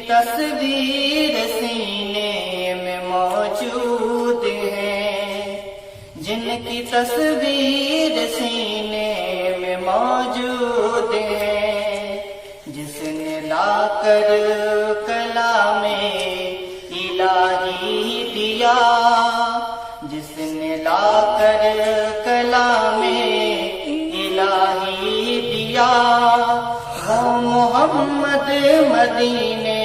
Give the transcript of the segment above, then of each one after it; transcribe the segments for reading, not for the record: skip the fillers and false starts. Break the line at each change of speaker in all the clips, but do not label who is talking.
تصویر سینے میں موجود ہے، جن کی تصویر سینے میں موجود ہے، جس نے لا کر کلام الہی دیا، جس نے لا کر کلام الہی دیا، وہ محمد مدینے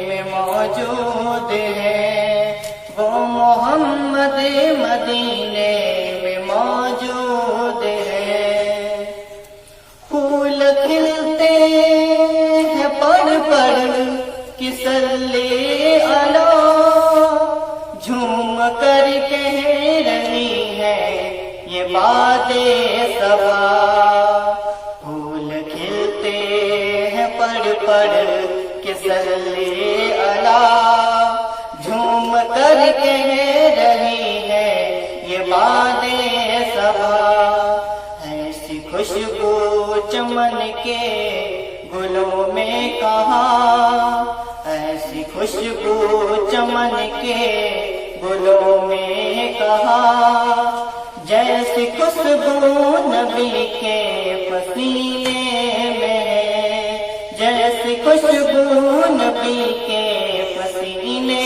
میں موجود ہے، وہ محمد مدینے میں موجود ہے۔ پھول کھلتے ہیں پڑھ پڑھ کہ صلی علی، جھوم کر کہہ رہی ہے یہ بات صبا، پھول کھلتے ہیں پڑھ پڑھ کہ صلی علی، جھوم کر کہہ رہی ہے یہ بات صبا، ایسی خوشبو چمن کے گلوں میں کہاں، ایسی خوشبو چمن کے گلوں میں کہاں، جیسی خوشبو نبی کے پسینے میں ہے، جیسی خوشبو نبی کے پسینے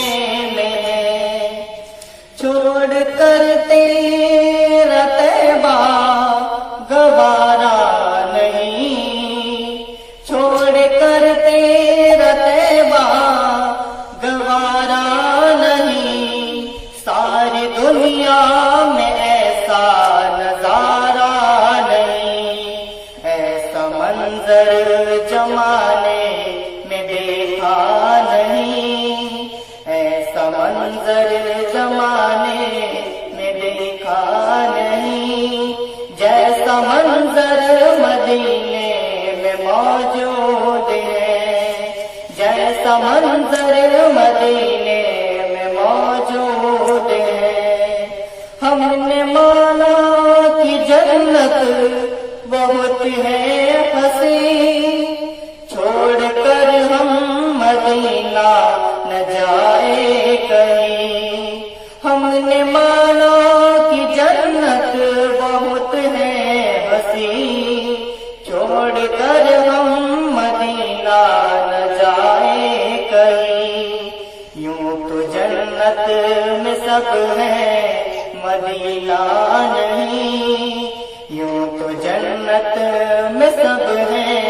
میں ہے۔ چھوڑ کر تیرا طیبہ گوارا نہیں، چھوڑ کر تیرا طیبہ گوارا نہیں، ساری دنیا میں ایسا نظارہ نہیں، ایسا منظر زمانے میں دیکھا نہیں، ایسا منظر زمانے میں دیکھا نہیں، جیسا منظر مدینے میں موجود ہے، جیسا منظر مدینے میں موجود ہے۔ ہم نے مانا کہ جنت بہت ہے حسین، چھوڑ کر ہم مدینہ نہ جائے کہیں، ہم نے مانا کہ جنت بہت ہے حسین، چھوڑ کر ہم مدینہ نہ جائے کہیں، یوں تو جنت میں سب ہے مدینہ نہیں، یوں تو جنت میں سب ہے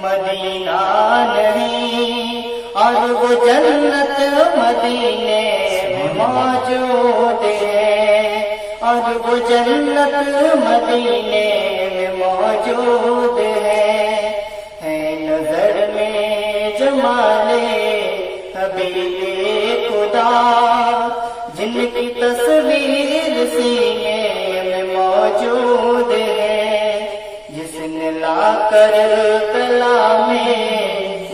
مدینہ نہیں، اور وہ جنت مدینے میں موجود ہے، اور وہ جنت مدینے میں موجود ہے نظر میں جمال حبیب خدا، جن کی تصویر سینے میں موجود ہے، جس نے لا کر کلام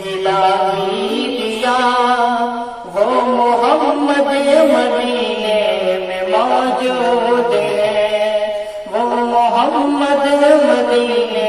الہی دیا، وہ محمد مدینے میں موجود ہے، وہ محمد مدینے